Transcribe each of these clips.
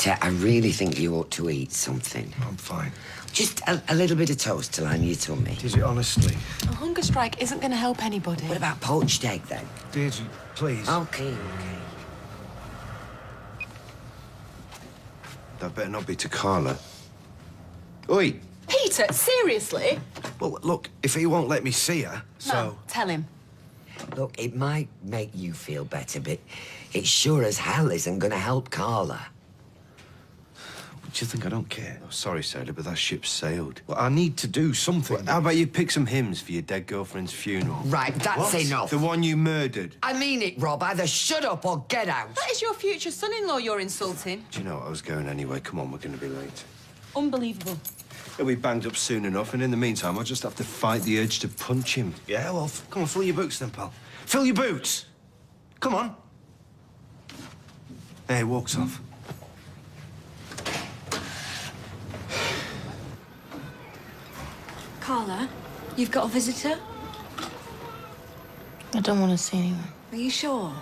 Ted, I really think you ought to eat something. I'm fine. Just a little bit of toast to line your tummy. Deirdre, honestly. A hunger strike isn't going to help anybody. What about poached egg, then? Deirdre, please. OK. That better not be to Carla. Oi! Peter, seriously? Well, look, if he won't let me see her, so... No, tell him. Look, it might make you feel better, but it sure as hell isn't going to help Carla. Do you think I don't care? Oh, sorry, Sarah, but that ship's sailed. Well, I need to do something. Well, how about you pick some hymns for your dead girlfriend's funeral? Right, that's enough. The one you murdered. I mean it, Rob. Either shut up or get out. That is your future son-in-law you're insulting. Do you know what? I was going anyway. Come on, we're going to be late. Unbelievable. He'll be banged up soon enough, and in the meantime, I'll just have to fight the urge to punch him. Yeah, well, come on, fill your boots then, pal. Fill your boots! Come on. There, he walks off. Carla, you've got a visitor? I don't want to see anyone. Are you sure?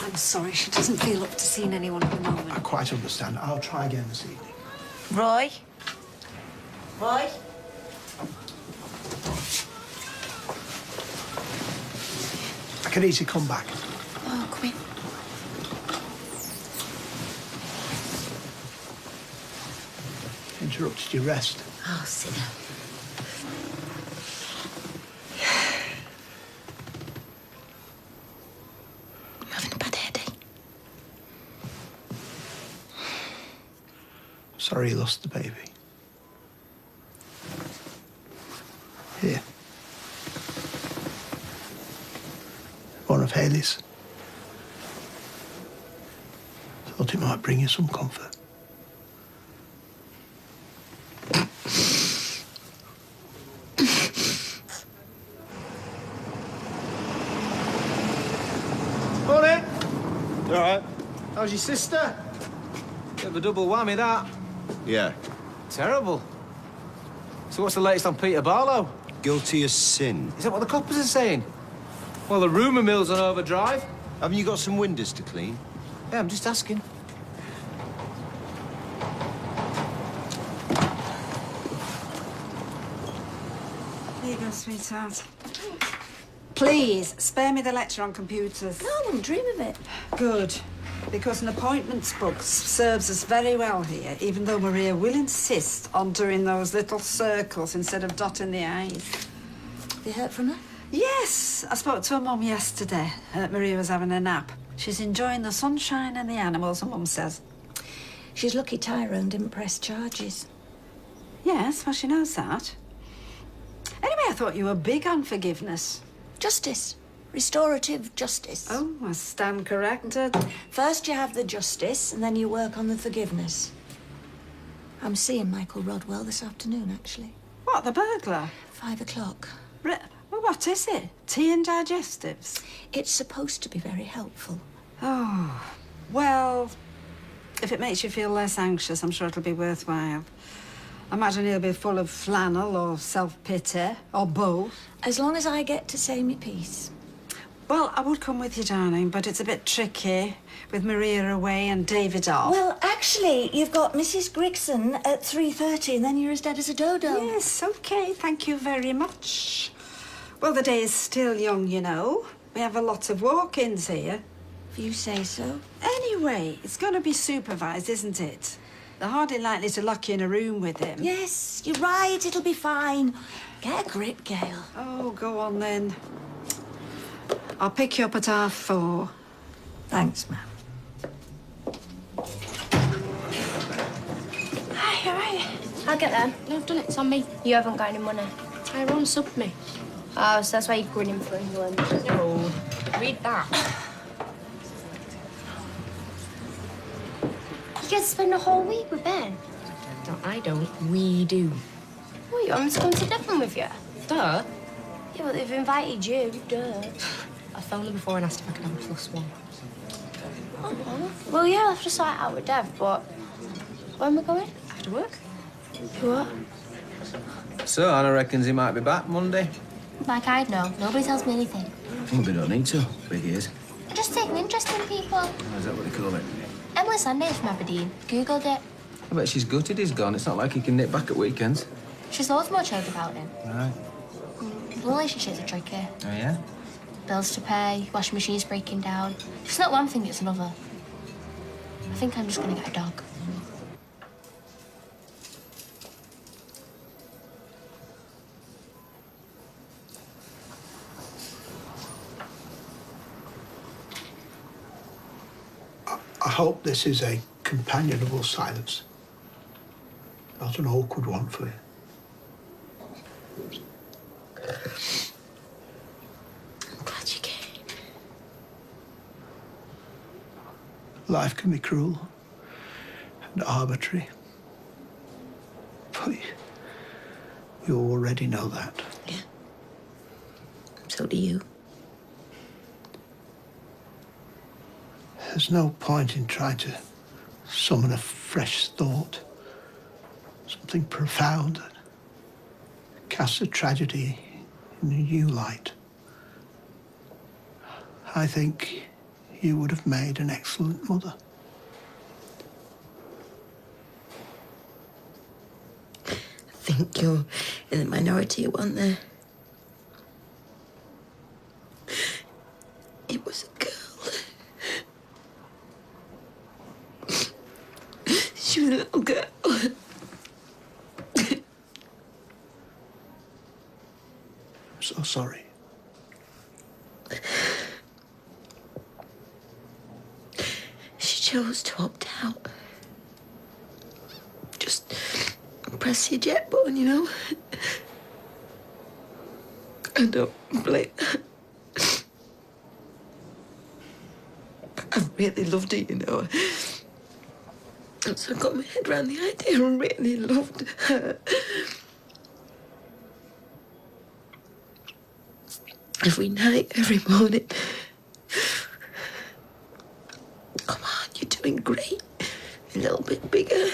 I'm sorry, she doesn't feel up to seeing anyone at the moment. I quite understand. I'll try again this evening. Roy? Roy? I can easily come back. Oh, come in. Interrupted your rest. Oh, sit down. I'm having a bad headache. Sorry you lost the baby. Here. One of Haley's. Thought it might bring you some comfort. Morning! You all right? How's your sister? Bit of a double whammy, that. Yeah. Terrible. So what's the latest on Peter Barlow? Guilty as sin. Is that what the coppers are saying? Well, the rumour mill's on overdrive. Haven't you got some windows to clean? Yeah, I'm just asking. There you go, sweetheart. Please, spare me the lecture on computers. No, I wouldn't dream of it. Good. Because an appointments book serves us very well here, even though Maria will insist on doing those little circles instead of dotting the I's. You heard from her? Yes, I spoke to her mum yesterday. Maria was having a nap. She's enjoying the sunshine and the animals, her mum says. She's lucky Tyrone didn't press charges. Yes, well, she knows that. Anyway, I thought you were big on forgiveness. Justice. Restorative justice. Oh, I stand corrected. First you have the justice, and then you work on the forgiveness. I'm seeing Michael Rodwell this afternoon, actually. What, the burglar? 5 o'clock. Well, what is it? Tea and digestives? It's supposed to be very helpful. Oh, well, if it makes you feel less anxious, I'm sure it'll be worthwhile. I imagine he'll be full of flannel or self-pity, or both. As long as I get to say me piece. Well, I would come with you, darling, but it's a bit tricky with Maria away and David off. Well, actually, you've got Mrs. Grigson at 3:30, and then you're as dead as a dodo. Yes, OK, thank you very much. Well, the day is still young, you know. We have a lot of walk-ins here. If you say so. Anyway, it's going to be supervised, isn't it? They're hardly likely to lock you in a room with him. Yes, you're right, it'll be fine. Get a grip, Gail. Oh, go on then. I'll pick you up at 4:30. Thanks, ma'am. Hi, all right. I'll get there. No, I've done it. It's on me. You haven't got any money. Tyrone subbed me. Oh, so that's why you're grinning for England. No. Read that. You get to spend a whole week with Ben. I don't. We do. Well, you want me to come to Devon with you? Duh. Yeah, but they've invited you. Duh. I phoned her before and asked if I could have a +1. Oh, well, yeah, I'll have to sort it out with Dev, but when we're going? After work? What? So, Anna reckons he might be back Monday. Like I'd know. Nobody tells me anything. I think we don't need to. Big ears. Just taking interest in people. Oh, is that what they call it? Emily Sanders from Aberdeen. Googled it. I bet she's gutted he's gone. It's not like he can nip back at weekends. She's loads more chilled about him. Right. Relationships are tricky. Oh, yeah? Bills to pay, washing machine's breaking down. If it's not one thing, it's another. I think I'm just gonna get a dog. I hope this is a companionable silence. Not an awkward one for you. I'm glad you came. Life can be cruel and arbitrary. But you already know that. Yeah. So do you. There's no point in trying to summon a fresh thought, something profound that casts a tragedy in a new light. I think you would have made an excellent mother. I think you're in the minority, one there. It was a girl. She was a little girl. I'm so sorry. She chose to opt out. Just press your jet button, you know? I don't blame her. I really loved her, you know. And so I got my head around the idea and really loved her. Every night, every morning. Come on, you're doing great. A little bit bigger, a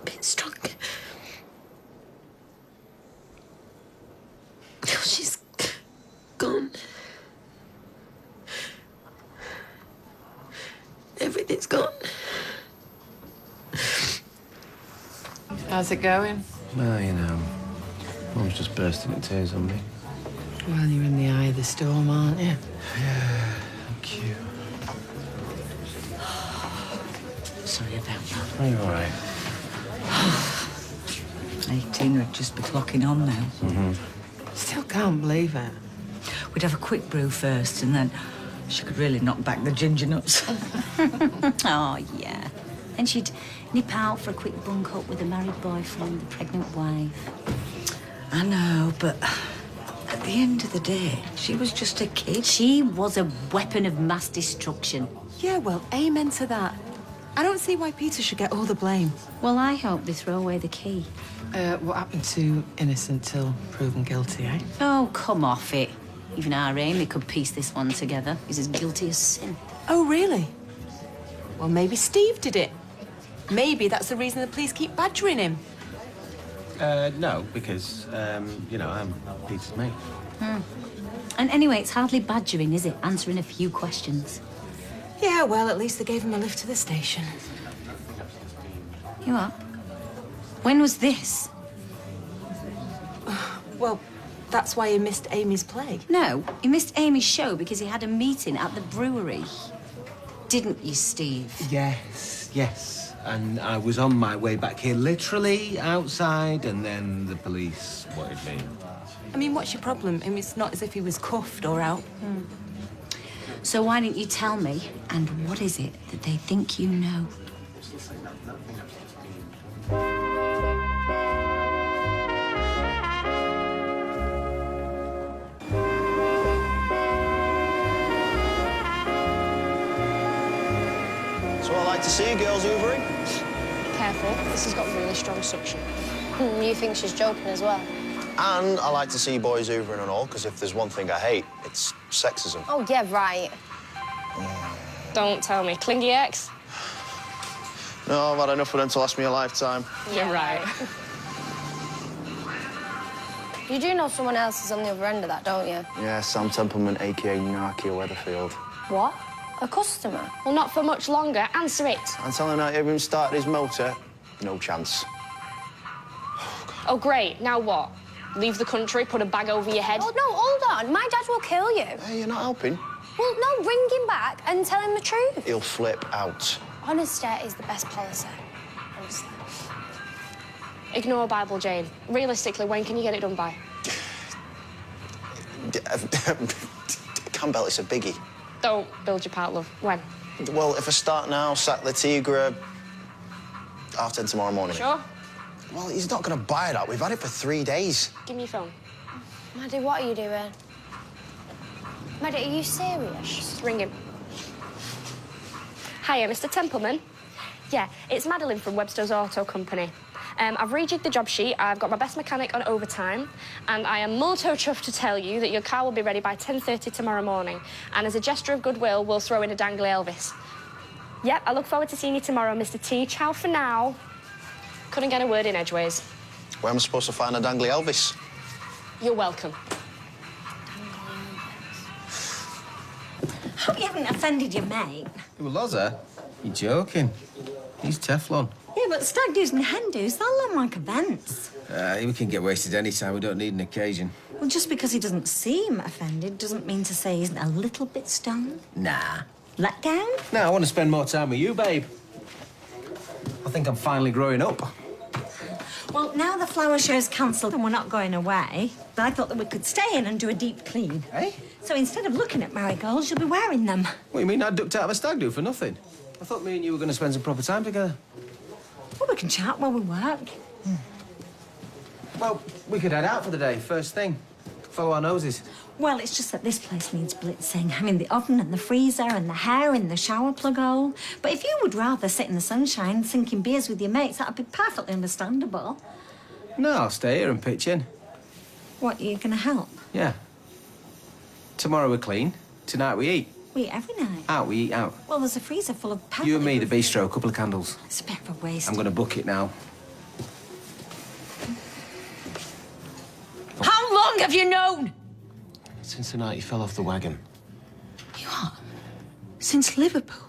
bit stronger. Now she's gone. Everything's gone. How's it going? Well, you know, Mum's just bursting into tears on me. Well, you're in the eye of the storm, aren't you? Yeah, thank you. Sorry about that. Are you all right? 18 would just be clocking on now. Still can't believe it. We'd have a quick brew first, and then she could really knock back the ginger nuts. Oh, yeah. And she'd nip out for a quick bunk up with a married boyfriend, the pregnant wife. I know, but at the end of the day, she was just a kid. She was a weapon of mass destruction. Yeah, well, amen to that. I don't see why Peter should get all the blame. Well, I hope they throw away the key. What happened to innocent till proven guilty, eh? Oh, come off it. Even our Amy could piece this one together. He's as guilty as sin. Oh, really? Well, maybe Steve did it. Maybe that's the reason the police keep badgering him. No, because, you know, I'm Peter's mate. And anyway, it's hardly badgering, is it? Answering a few questions. Yeah, well, at least they gave him a lift to the station. You up? When was this? Well, that's why he missed Amy's play. No, he missed Amy's show because he had a meeting at the brewery. Didn't you, Steve? Yes, yes. And I was on my way back here, literally outside, and then the police spotted me. I mean, what's your problem? I mean, it's not as if he was cuffed or out. So why didn't you tell me? And what is it that they think you know? So I like to see you girls hoovering. Careful, this has got really strong suction. You think she's joking as well? And I like to see boys hoovering and all, because if there's one thing I hate, it's sexism. Oh, yeah, right. Don't tell me. Clingy ex? No, I've had enough of them to last me a lifetime. Yeah, right. You do know someone else is on the other end of that, don't you? Yeah, Sam Templeman, a.k.a. Narkia Weatherfield. What? A customer? Well, not for much longer. Answer it. I'm telling her everyone started his motor. No chance. Oh, great. Now what? Leave the country, put a bag over your head? Oh, no, hold on. My dad will kill you. Hey, you're not helping. Well, no, ring him back and tell him the truth. He'll flip out. Honesty is the best policy. Honestly. Ignore Bible, Jane. Realistically, when can you get it done by? Campbell, it's a biggie. Don't build your part, love. When? Well, if I start now, sack the Tigre, 10:30 tomorrow morning. Sure? Well, he's not going to buy that. We've had it for 3 days. Give me your phone. Maddie, what are you doing? Maddie, are you serious? Just ring him. Hiya, Mr. Templeman. Yeah, it's Madeline from Webster's Auto Company. I've rejigged the job sheet, I've got my best mechanic on overtime, and I am molto chuffed to tell you that your car will be ready by 10:30 tomorrow morning. And as a gesture of goodwill, we'll throw in a dangly Elvis. Yep, I look forward to seeing you tomorrow, Mr. T. Ciao for now. Couldn't get a word in edgeways. Where am I supposed to find a dangly Elvis? You're welcome. Hope you haven't offended your mate. Well, Loza, you're joking. He's Teflon. Yeah, but stag do's and hen do's, they'll look like events. We can get wasted any time. We don't need an occasion. Well, just because he doesn't seem offended doesn't mean to say he isn't a little bit stoned. Nah. Let down? No, I want to spend more time with you, babe. I think I'm finally growing up. Well, now the flower show's cancelled and we're not going away, I thought that we could stay in and do a deep clean. Hey? So instead of looking at marigolds, you'll be wearing them. What, you mean I ducked out of a stag do for nothing? I thought me and you were going to spend some proper time together. Well, we can chat while we work. Well, we could head out for the day, first thing. Follow our noses. Well, it's just that this place needs blitzing. I mean, the oven and the freezer and the hair in the shower plug hole. But if you would rather sit in the sunshine sinking beers with your mates, that'd be perfectly understandable. No, I'll stay here and pitch in. What, you're going to help? Yeah. Tomorrow we clean. Tonight we eat. We eat every night. Out, we eat out. Well, there's a freezer full of You and me, the bistro, a couple of candles. It's a bit of a waste. I'm going to book it now. How long have you known? Since the night he fell off the wagon. You are? Since Liverpool?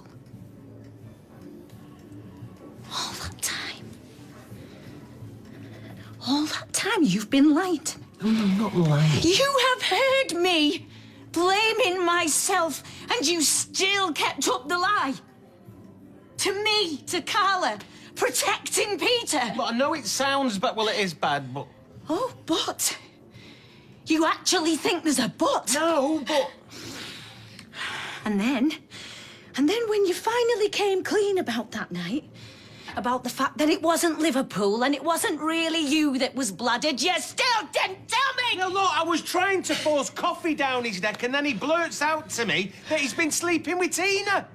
All that time? All that time you've been lying to me? No, I'm not lying. You have heard me blaming myself, and you still kept up the lie. To me, to Carla, protecting Peter. Well, I know it sounds bad. Well, it is bad, but... Oh, but... You actually think there's a but? No, but... And then when you finally came clean about that night, about the fact that it wasn't Liverpool and it wasn't really you that was blooded, you still didn't tell me! No, look, I was trying to force coffee down his neck, and then he blurts out to me that he's been sleeping with Tina,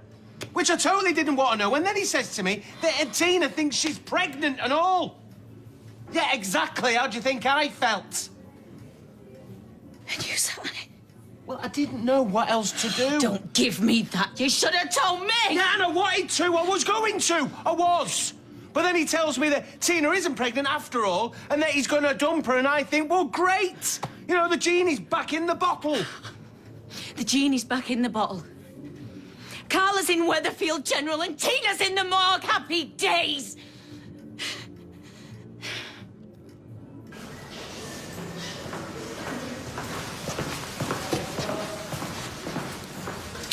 which I totally didn't want to know. And then he says to me that Tina thinks she's pregnant and all. Yeah, exactly. How do you think I felt? And you sat on it. Well, I didn't know what else to do. Don't give me that. You should have told me. Yeah, and I wanted to. I was going to. I was. But then he tells me that Tina isn't pregnant after all, and that he's going to dump her, and I think, well, great. You know, the genie's back in the bottle. The genie's back in the bottle. Carla's in Weatherfield General and Tina's in the morgue. Happy days.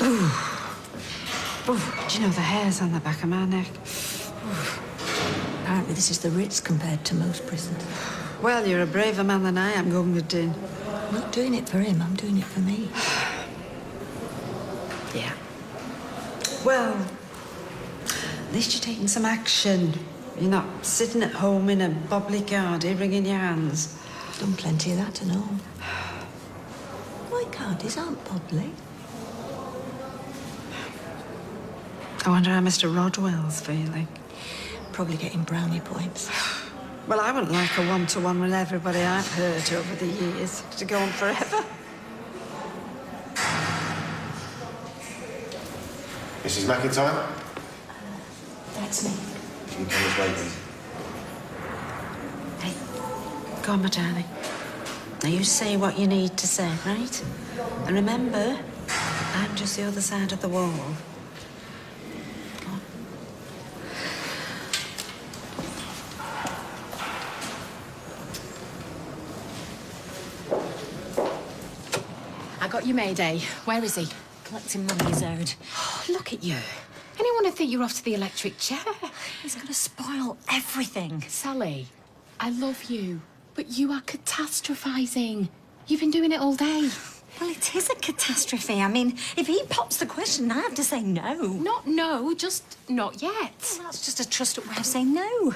Ooh, do you know the hairs on the back of my neck? Apparently this is the Ritz compared to most prisons. Well, you're a braver man than I am, Governor Dean. I'm not doing it for him, I'm doing it for me. Yeah. Well, at least you're taking some action. You're not sitting at home in a bobbly cardy wringing your hands. I've done plenty of that and all. My cardies aren't bobbly. I wonder how Mr. Rodwell's feeling. Probably getting brownie points. Well, I wouldn't like a one-to-one with everybody I've hurt over the years to go on forever. Mrs. McIntyre? That's me. You can come this way, please. Hey, go on, my darling. Now you say what you need to say, right? And remember, I'm just the other side of the wall. got your Mayday. Where is he? Collecting money, Zerd. Look at you. Anyone would think you're off to the electric chair. He's gonna spoil everything. Sally, I love you, but you are catastrophising. You've been doing it all day. Well, it is a catastrophe. I mean, if he pops the question, I have to say no. Not no, just not yet. Well, that's just a trussed-up way of saying no.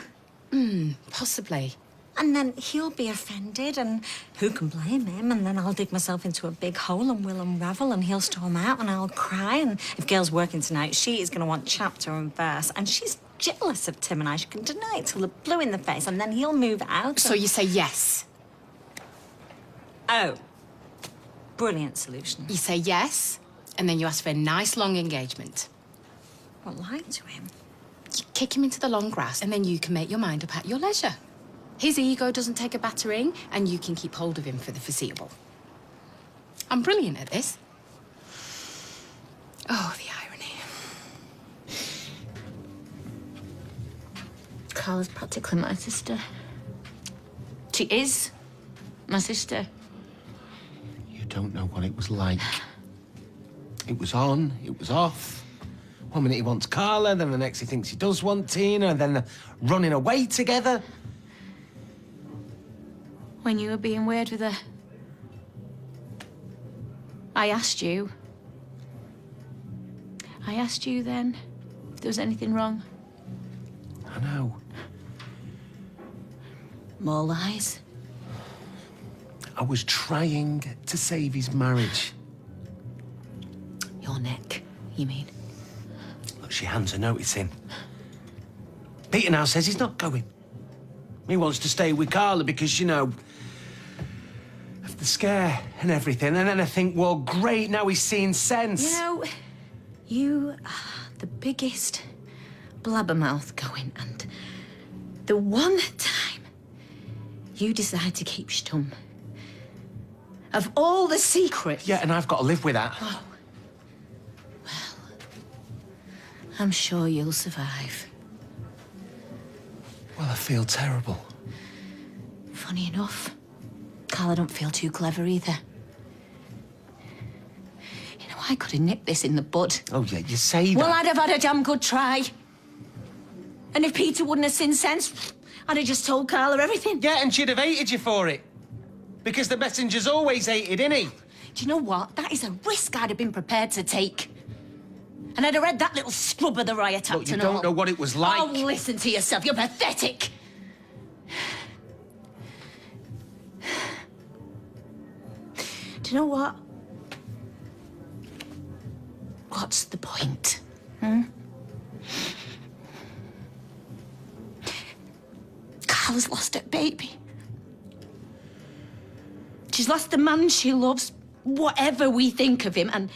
Possibly. And then he'll be offended, and who can blame him? And then I'll dig myself into a big hole and we'll unravel, and he'll storm out and I'll cry. And if Gail's working tonight, she is going to want chapter and verse. And she's jealous of Tim and I. She can deny it till the blue in the face, and then he'll move out. So you say yes? Oh. Brilliant solution. You say yes, and then you ask for a nice long engagement. Well, lie to him. You kick him into the long grass, and then you can make your mind up at your leisure. His ego doesn't take a battering, and you can keep hold of him for the foreseeable. I'm brilliant at this. Oh, the irony. Carla's practically my sister. She is my sister. You don't know what it was like. It was on, it was off. One minute he wants Carla, then the next he thinks he does want Tina, and then they're running away together. When you were being weird with her, I asked you. I asked you then if there was anything wrong. I know. More lies. I was trying to save his marriage. Your neck, you mean? Look, she hands a notice in. Peter now says he's not going. He wants to stay with Carla because, you know, of the scare and everything. And then I think, well, great, now he's seeing sense. You know, you are the biggest blabbermouth going, and the one time you decide to keep stum, of all the secrets... Yeah, and I've got to live with that. Oh. Well, I'm sure you'll survive. Well, I feel terrible. Funny enough, Carla don't feel too clever either. You know, I could have nipped this in the bud. Oh, yeah, you say that. Well, I'd have had a damn good try. And if Peter wouldn't have seen sense, I'd have just told Carla everything. Yeah, and she'd have hated you for it. Because the messenger's always hated, innit? Do you know what? That is a risk I'd have been prepared to take. And I'd have read that little scrubber the riot act Look, you and all. don't know what it was like. Oh, listen to yourself. You're pathetic. Do you know what? What's the point? Carla's lost her baby. She's lost the man she loves, whatever we think of him, and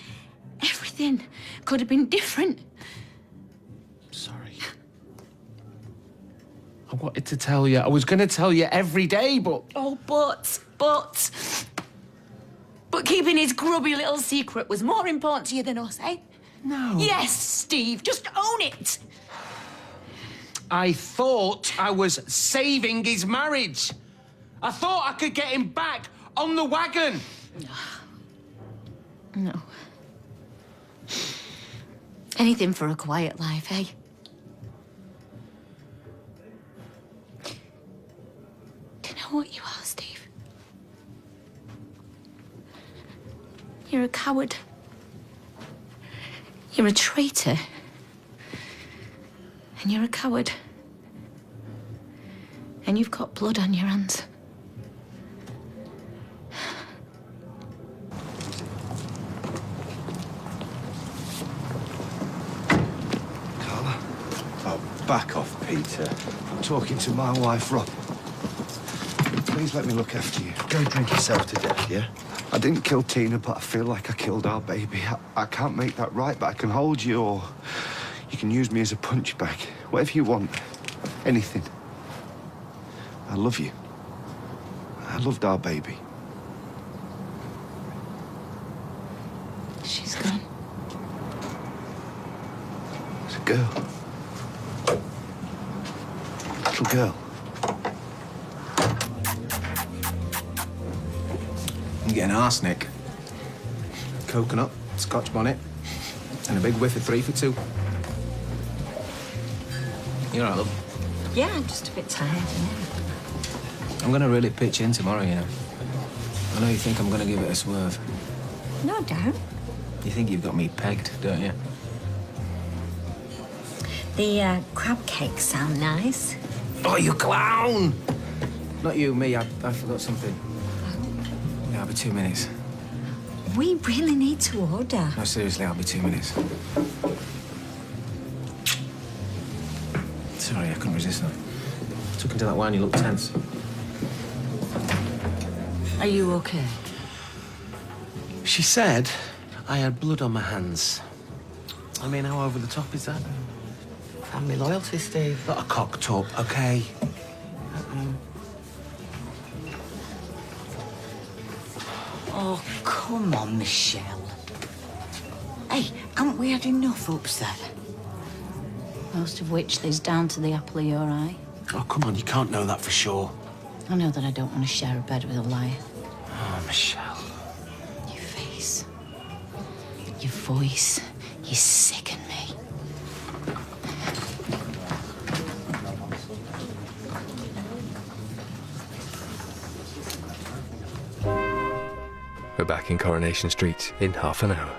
everything could have been different. Sorry. I wanted to tell you. I was going to tell you every day, but... Oh, but keeping his grubby little secret was more important to you than us, eh? No. Yes, Steve, just own it. I thought I was saving his marriage. I thought I could get him back on the wagon. No. Anything for a quiet life, eh? Do you know what you are, Steve? You're a coward. You're a traitor. And you're a coward. And you've got blood on your hands. Carla? Oh, back off, Peter. I'm talking to my wife, Rob. Please let me look after you. Go drink yourself to death, yeah? I didn't kill Tina, but I feel like I killed our baby. I can't make that right, but I can hold you, or you can use me as a punch bag. Whatever you want. Anything. I love you. I loved our baby. She's gone. It's a girl. Little girl. I'm getting arsenic. coconut, scotch bonnet, and a big whiff of 3 for 2. You all right, love? Yeah, I'm just a bit tired, yeah. I'm gonna really pitch in tomorrow, you know. I know you think I'm gonna give it a swerve. No doubt. You think you've got me pegged, don't you? The crab cakes sound nice. Oh, you clown! Not you, me. I forgot something. Yeah, I'll be 2 minutes. We really need to order. No, seriously, I'll be 2 minutes. Sorry, I couldn't resist that. Took into that wine, you look tense. Are you okay? She said I had blood on my hands. I mean, how over the top is that? Family loyalty, Steve. Not a cocked up, okay? Oh, come on, Michelle. Hey, haven't we had enough upset? Most of which is down to the apple of your eye. Oh, come on, you can't know that for sure. I know that I don't want to share a bed with a liar. Oh, Michelle. Your face, your voice, you sicken me. We're back in Coronation Street in half an hour.